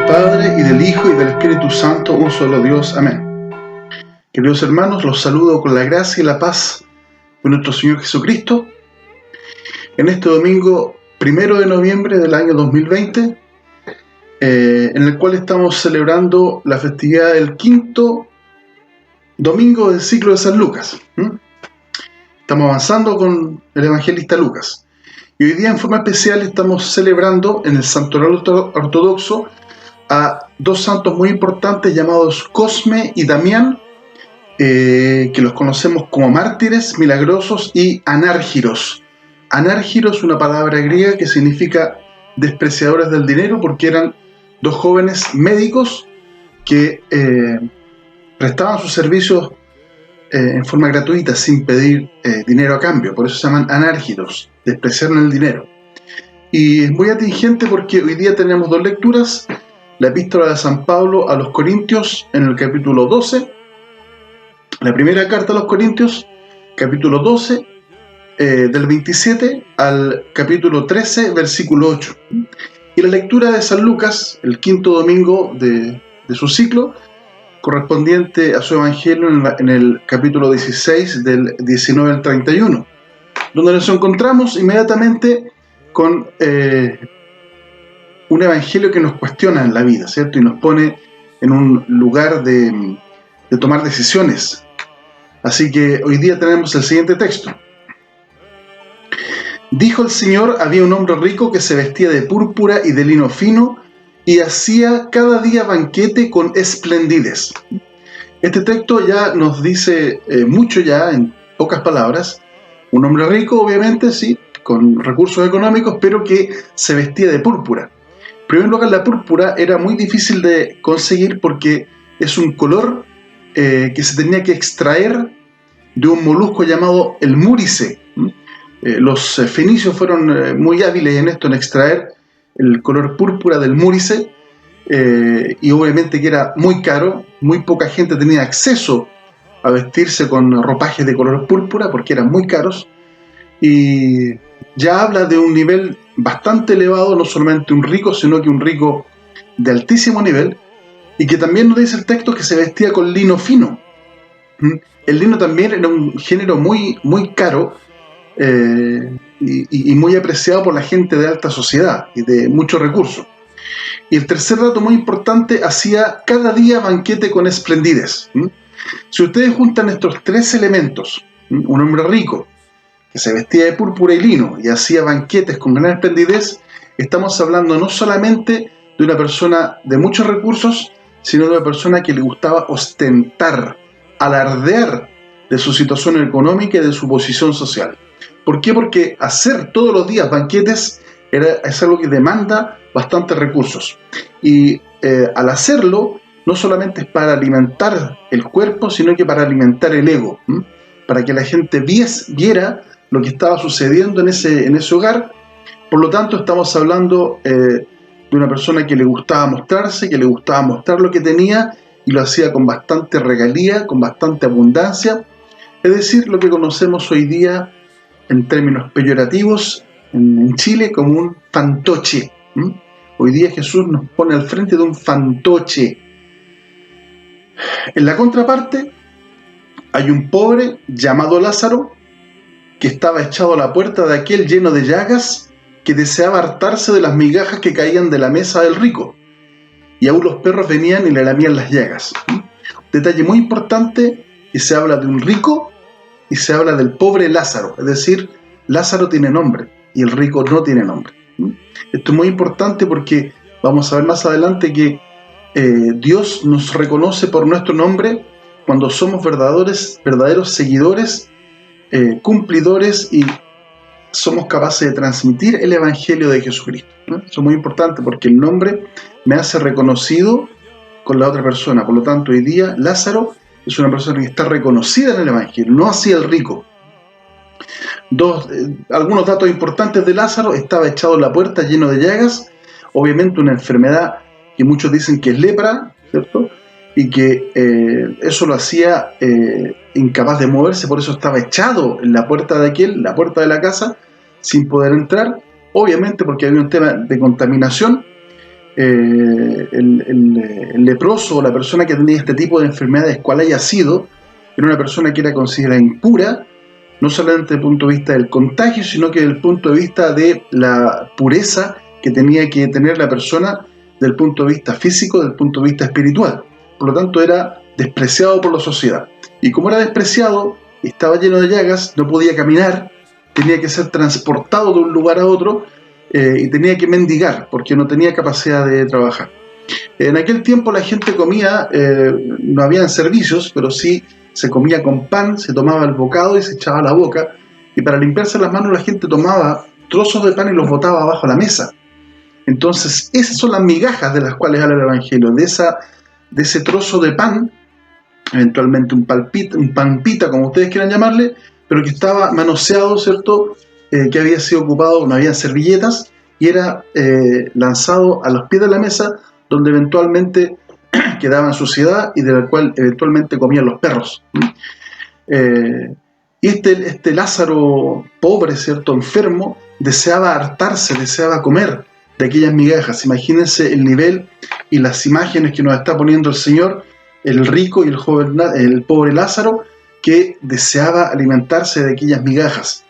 Padre, y del Hijo, y del Espíritu Santo, un solo Dios. Amén. Queridos hermanos, los saludo con la gracia y la paz de nuestro Señor Jesucristo. En este domingo 1 de noviembre del año 2020, en el cual estamos celebrando la festividad del quinto domingo del ciclo de San Lucas. Estamos avanzando con el evangelista Lucas. Y hoy día en forma especial estamos celebrando en el santoral ortodoxo a dos santos muy importantes llamados Cosme y Damián, que los conocemos como mártires milagrosos, y anárgiros. Anárgiros, una palabra griega que significa despreciadores del dinero, porque eran dos jóvenes médicos que prestaban sus servicios en forma gratuita, sin pedir dinero a cambio. Por eso se llaman anárgiros, despreciaron el dinero. Y es muy atingente porque hoy día tenemos dos lecturas: la epístola de San Pablo a los Corintios en el capítulo 12, la primera carta a los Corintios, capítulo 12, del 27 al capítulo 13, versículo 8. Y la lectura de San Lucas, el quinto domingo de su ciclo, correspondiente a su evangelio en el capítulo 16, del 19 al 31, donde nos encontramos inmediatamente con un evangelio que nos cuestiona en la vida, ¿cierto? Y nos pone en un lugar de tomar decisiones. Así que hoy día tenemos el siguiente texto. Dijo el Señor: había un hombre rico que se vestía de púrpura y de lino fino y hacía cada día banquete con esplendidez. Este texto ya nos dice mucho, ya en pocas palabras. Un hombre rico, obviamente, sí, con recursos económicos, pero que se vestía de púrpura. En primer lugar, la púrpura era muy difícil de conseguir porque es un color que se tenía que extraer de un molusco llamado el múrice. Los fenicios fueron muy hábiles en esto, en extraer el color púrpura del múrice, y obviamente que era muy caro. Muy poca gente tenía acceso a vestirse con ropajes de color púrpura porque eran muy caros. Y ya habla de un nivel bastante elevado, no solamente un rico, sino que un rico de altísimo nivel, y que también nos dice el texto que se vestía con lino fino. El lino también era un género muy, muy caro, y muy apreciado por la gente de alta sociedad y de muchos recursos. Y el tercer dato muy importante: hacía cada día banquete con esplendidez. Si ustedes juntan estos tres elementos, un hombre rico que se vestía de púrpura y lino y hacía banquetes con gran esplendidez, estamos hablando no solamente de una persona de muchos recursos, sino de una persona que le gustaba ostentar, alardear de su situación económica y de su posición social. ¿Por qué? Porque hacer todos los días banquetes es algo que demanda bastantes recursos. Y al hacerlo, no solamente es para alimentar el cuerpo, sino que para alimentar el ego, para que la gente viera lo que estaba sucediendo en ese hogar. Por lo tanto, estamos hablando de una persona que le gustaba mostrarse, que le gustaba mostrar lo que tenía, y lo hacía con bastante regalía, con bastante abundancia. Es decir, lo que conocemos hoy día en términos peyorativos en Chile como un fantoche. Hoy día Jesús nos pone al frente de un fantoche. En la contraparte hay un pobre llamado Lázaro, que estaba echado a la puerta de aquel lleno de llagas, que deseaba hartarse de las migajas que caían de la mesa del rico, y aún los perros venían y le lamían las llagas. Detalle muy importante: que se habla de un rico y se habla del pobre Lázaro. Es decir, Lázaro tiene nombre y el rico no tiene nombre. Esto es muy importante porque vamos a ver más adelante que Dios nos reconoce por nuestro nombre cuando somos verdaderos seguidores, cumplidores, y somos capaces de transmitir el evangelio de Jesucristo. Eso es muy importante porque el nombre me hace reconocido con la otra persona. Por lo tanto, hoy día Lázaro es una persona que está reconocida en el evangelio, no así el rico. Algunos datos importantes de Lázaro: estaba echado en la puerta lleno de llagas, obviamente una enfermedad que muchos dicen que es lepra, ¿cierto? Y que eso lo hacía incapaz de moverse, por eso estaba echado en la puerta la puerta de la casa, sin poder entrar, obviamente porque había un tema de contaminación. el leproso o la persona que tenía este tipo de enfermedades, cual haya sido, era una persona que era considerada impura, no solamente desde el punto de vista del contagio, sino que desde el punto de vista de la pureza que tenía que tener la persona desde el punto de vista físico, desde el punto de vista espiritual. Por lo tanto, era despreciado por la sociedad. Y como era despreciado, estaba lleno de llagas, no podía caminar, tenía que ser transportado de un lugar a otro y tenía que mendigar porque no tenía capacidad de trabajar. En aquel tiempo la gente comía, no habían servicios, pero sí se comía con pan, se tomaba el bocado y se echaba a la boca, y para limpiarse las manos la gente tomaba trozos de pan y los botaba abajo la mesa. Entonces esas son las migajas de las cuales habla el Evangelio, de ese trozo de pan, eventualmente un pan pita, como ustedes quieran llamarle, pero que estaba manoseado, ¿cierto? Que había sido ocupado, no habían servilletas, y era lanzado a los pies de la mesa, donde eventualmente quedaba en suciedad y de la cual eventualmente comían los perros. Y este Lázaro pobre, ¿cierto? Enfermo, deseaba hartarse, deseaba comer de aquellas migajas. Imagínense el nivel y las imágenes que nos está poniendo el Señor, el rico y el pobre Lázaro, que deseaba alimentarse de aquellas migajas.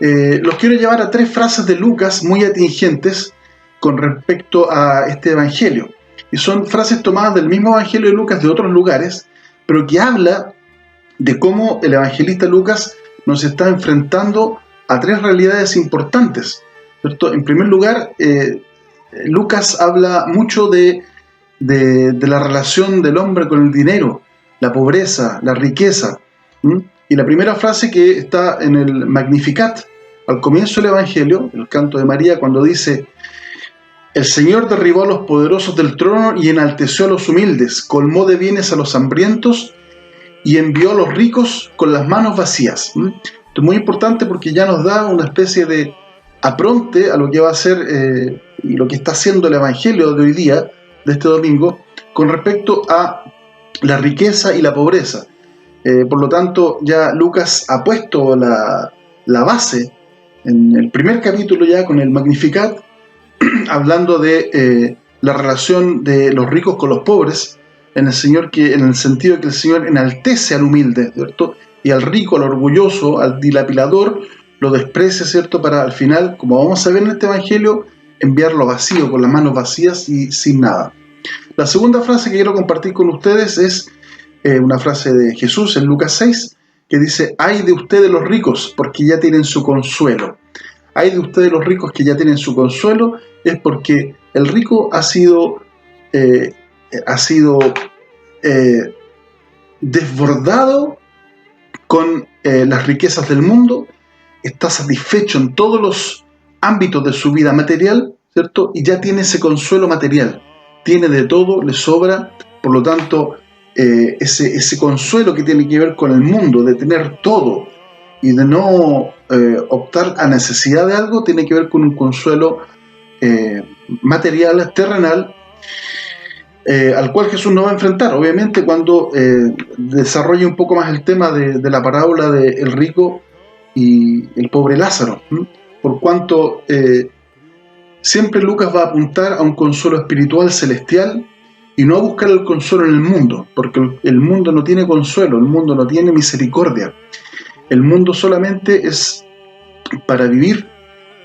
Los quiero llevar a 3 frases de Lucas muy atingentes con respecto a este evangelio. Y son frases tomadas del mismo evangelio de Lucas de otros lugares, pero que habla de cómo el evangelista Lucas nos está enfrentando a 3 realidades importantes, ¿cierto? En primer lugar, Lucas habla mucho de la relación del hombre con el dinero, la pobreza, la riqueza. Y la primera frase que está en el Magnificat, al comienzo del Evangelio, el canto de María, cuando dice: el Señor derribó a los poderosos del trono y enalteció a los humildes, colmó de bienes a los hambrientos y envió a los ricos con las manos vacías. Esto es muy importante porque ya nos da una especie de apronte a lo que va a ser y lo que está haciendo el Evangelio de hoy día, de este domingo, con respecto a la riqueza y la pobreza. Por lo tanto, ya Lucas ha puesto la base en el primer capítulo ya con el Magnificat, hablando de la relación de los ricos con los pobres, en el sentido de que el Señor enaltece al humilde, ¿cierto? Y al rico, al orgulloso, al dilapilador, lo desprecia, ¿cierto? Para al final, como vamos a ver en este Evangelio, enviarlo vacío, con las manos vacías y sin nada. La segunda frase que quiero compartir con ustedes es una frase de Jesús en Lucas 6, que dice: ay de ustedes los ricos, porque ya tienen su consuelo. Ay de ustedes los ricos que ya tienen su consuelo, es porque el rico ha sido desbordado con las riquezas del mundo, está satisfecho en todos los ámbitos de su vida material, ¿cierto? Y ya tiene ese consuelo material, tiene de todo, le sobra. Por lo tanto, ese consuelo que tiene que ver con el mundo, de tener todo y de no optar a necesidad de algo, tiene que ver con un consuelo material, terrenal, al cual Jesús nos va a enfrentar, obviamente, cuando desarrolle un poco más el tema de la parábola del rico y el pobre Lázaro, por cuanto siempre Lucas va a apuntar a un consuelo espiritual celestial y no a buscar el consuelo en el mundo, porque el mundo no tiene consuelo, el mundo no tiene misericordia. El mundo solamente es para vivir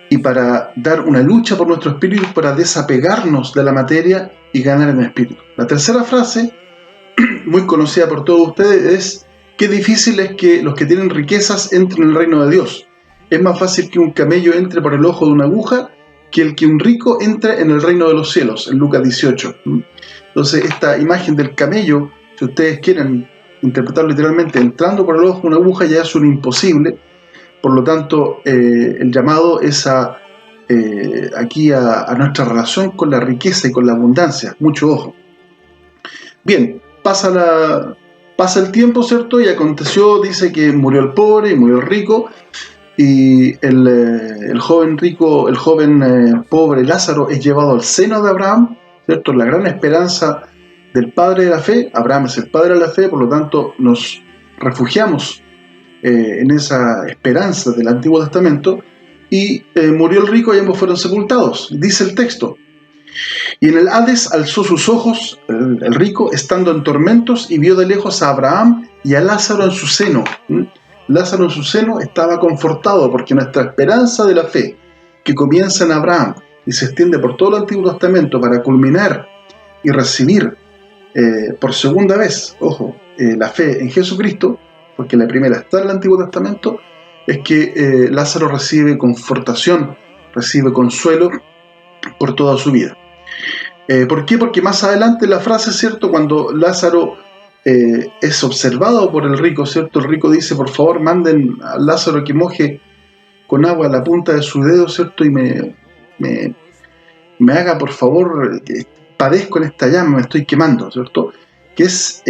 y para dar una lucha por nuestro espíritu, para desapegarnos de la materia y ganar en el espíritu. La tercera frase, muy conocida por todos ustedes, es: qué difícil es que los que tienen riquezas entren en el reino de Dios. Es más fácil que un camello entre por el ojo de una aguja que el que un rico entre en el reino de los cielos, en Lucas 18. Entonces, esta imagen del camello, si ustedes quieren interpretar literalmente, entrando por el ojo de una aguja, ya es un imposible. Por lo tanto, el llamado es aquí a nuestra relación con la riqueza y con la abundancia. Mucho ojo. Bien, pasa el tiempo, ¿cierto? Y aconteció, dice, que murió el pobre y murió el rico, y el joven rico, el joven pobre Lázaro es llevado al seno de Abraham, ¿cierto? La gran esperanza del padre de la fe. Abraham es el padre de la fe, por lo tanto nos refugiamos en esa esperanza del Antiguo Testamento. Y murió el rico y ambos fueron sepultados, dice el texto. Y en el Hades alzó sus ojos, el rico, estando en tormentos, y vio de lejos a Abraham y a Lázaro en su seno. Lázaro en su seno estaba confortado, porque nuestra esperanza de la fe, que comienza en Abraham y se extiende por todo el Antiguo Testamento para culminar y recibir por segunda vez, la fe en Jesucristo, porque la primera está en el Antiguo Testamento, es que Lázaro recibe confortación, recibe consuelo por toda su vida. ¿Por qué? Porque más adelante la frase, ¿cierto?, cuando Lázaro es observado por el rico, ¿cierto?, el rico dice: por favor, manden a Lázaro que moje con agua la punta de su dedo, ¿cierto?, y me haga, por favor, padezco en esta llama, me estoy quemando, ¿cierto?, que es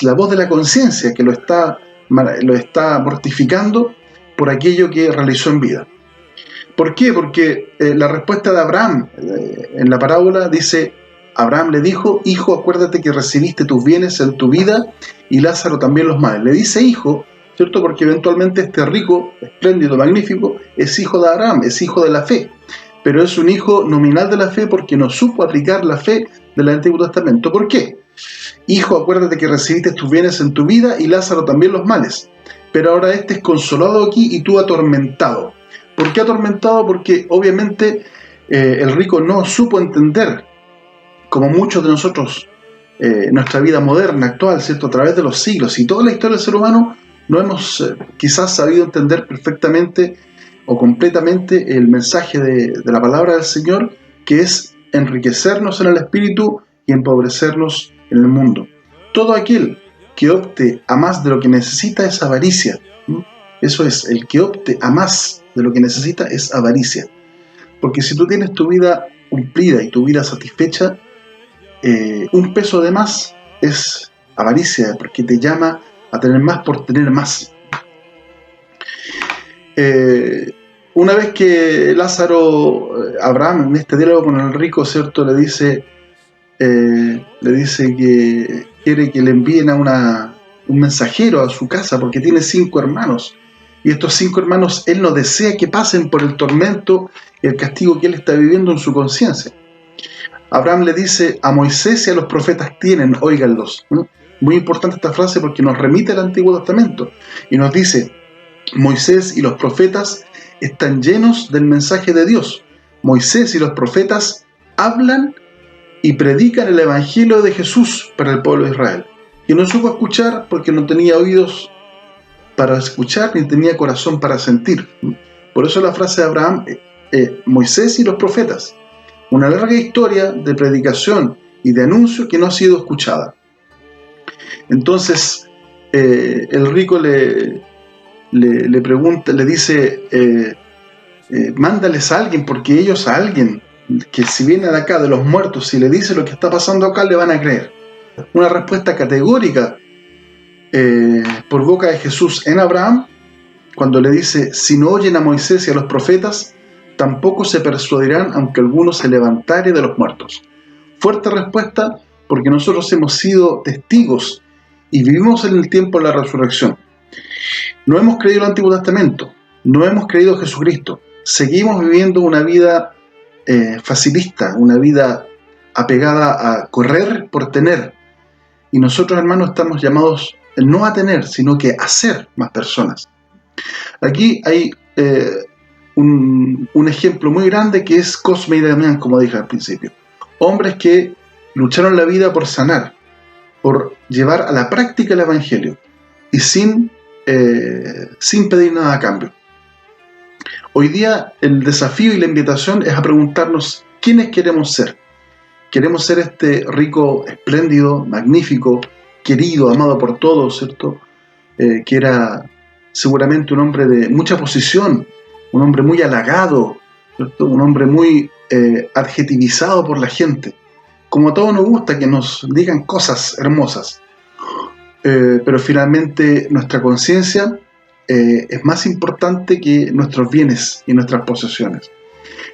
la voz de la conciencia que lo está mortificando por aquello que realizó en vida. ¿Por qué? Porque la respuesta de Abraham en la parábola dice: Abraham le dijo: hijo, acuérdate que recibiste tus bienes en tu vida y Lázaro también los males. Le dice hijo, ¿cierto?, porque eventualmente este rico, espléndido, magnífico, es hijo de Abraham, es hijo de la fe, pero es un hijo nominal de la fe porque no supo aplicar la fe del Antiguo Testamento. ¿Por qué? Hijo, acuérdate que recibiste tus bienes en tu vida y Lázaro también los males, pero ahora este es consolado aquí y tú atormentado. ¿Por qué atormentado? Porque obviamente el rico no supo entender, como muchos de nosotros, nuestra vida moderna, actual, ¿cierto?, a través de los siglos y toda la historia del ser humano, no hemos quizás sabido entender perfectamente o completamente el mensaje de la palabra del Señor, que es enriquecernos en el espíritu y empobrecernos en el mundo. Todo aquel que opte a más de lo que necesita es avaricia. Eso es, el que opte a más de lo que necesita es avaricia. Porque si tú tienes tu vida cumplida y tu vida satisfecha, un peso de más es avaricia, porque te llama a tener más por tener más. Una vez que Abraham, en este diálogo con el rico, ¿cierto?, le dice que quiere que le envíen a un mensajero a su casa porque tiene 5 hermanos. Y estos 5 hermanos él no desea que pasen por el tormento y el castigo que él está viviendo en su conciencia. Abraham le dice: a Moisés y a los profetas tienen, óiganlos. Muy importante esta frase porque nos remite al Antiguo Testamento y nos dice: Moisés y los profetas están llenos del mensaje de Dios. Moisés y los profetas hablan y predican el evangelio de Jesús para el pueblo de Israel, que no supo escuchar porque no tenía oídos para escuchar ni tenía corazón para sentir. Por eso la frase de Abraham, Moisés y los profetas, una larga historia de predicación y de anuncio que no ha sido escuchada. Entonces el rico le pregunta, le dice: mándales a alguien, porque ellos a alguien que si viene de acá de los muertos, si le dice lo que está pasando acá, le van a creer. Una respuesta categórica por boca de Jesús en Abraham, cuando le dice: si no oyen a Moisés y a los profetas, tampoco se persuadirán aunque alguno se levantare de los muertos. Fuerte respuesta, porque nosotros hemos sido testigos y vivimos en el tiempo de la resurrección. No hemos creído el Antiguo Testamento, no hemos creído a Jesucristo, seguimos viviendo una vida facilista, una vida apegada a correr por tener. Y nosotros, hermanos, estamos llamados no a tener, sino que a ser más personas. Aquí hay un ejemplo muy grande que es Cosme y Damián, como dije al principio. Hombres que lucharon la vida por sanar, por llevar a la práctica el Evangelio y sin pedir nada a cambio. Hoy día el desafío y la invitación es a preguntarnos quiénes queremos ser. Queremos ser este rico, espléndido, magnífico, querido, amado por todos, ¿cierto? Que era seguramente un hombre de mucha posición, un hombre muy halagado, ¿cierto? Un hombre muy adjetivizado por la gente. Como a todos nos gusta que nos digan cosas hermosas, pero finalmente nuestra conciencia es más importante que nuestros bienes y nuestras posesiones.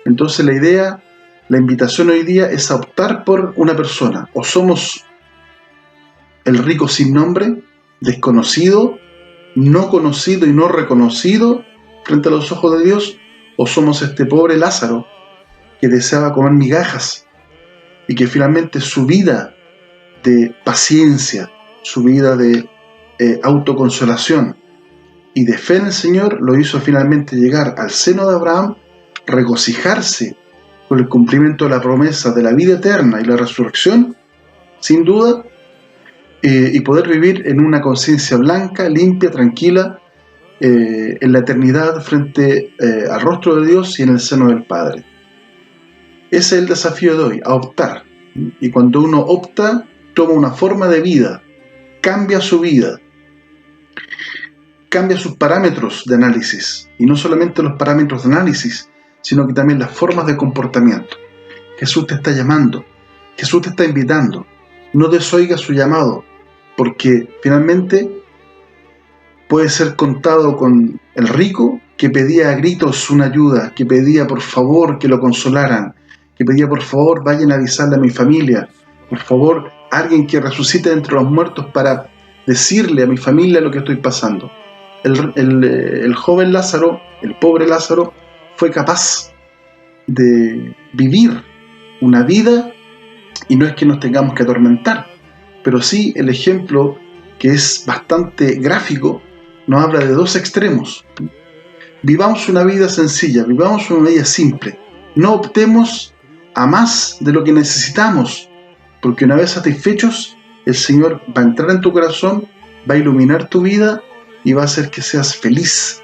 Entonces la invitación hoy día es a optar por una persona. O somos el rico sin nombre, desconocido, no conocido y no reconocido frente a los ojos de Dios, o somos este pobre Lázaro que deseaba comer migajas y que finalmente su vida de paciencia, su vida de autoconsolación y de fe en el Señor lo hizo finalmente llegar al seno de Abraham, regocijarse con el cumplimiento de la promesa de la vida eterna y la resurrección, sin duda, y poder vivir en una conciencia blanca, limpia, tranquila, en la eternidad frente al rostro de Dios y en el seno del Padre. Ese es el desafío de hoy, a optar. Y cuando uno opta, toma una forma de vida, cambia su vida, cambia sus parámetros de análisis, y no solamente los parámetros de análisis, sino que también las formas de comportamiento. Jesús te está llamando, Jesús te está invitando. No desoiga su llamado, porque finalmente puede ser contado con el rico que pedía a gritos una ayuda, que pedía por favor que lo consolaran, que pedía por favor vayan a avisarle a mi familia, por favor alguien que resucite entre los muertos para decirle a mi familia lo que estoy pasando. El joven Lázaro, el pobre Lázaro, fue capaz de vivir una vida, y no es que nos tengamos que atormentar, pero sí el ejemplo, que es bastante gráfico, nos habla de dos extremos. Vivamos una vida sencilla, vivamos una vida simple, no optemos a más de lo que necesitamos, porque una vez satisfechos, el Señor va a entrar en tu corazón, va a iluminar tu vida y va a hacer que seas feliz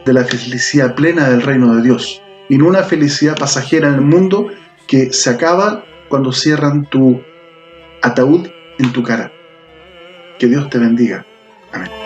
de la felicidad plena del reino de Dios, y no una felicidad pasajera en el mundo que se acaba cuando cierran tu ataúd en tu cara. Que Dios te bendiga. Amén.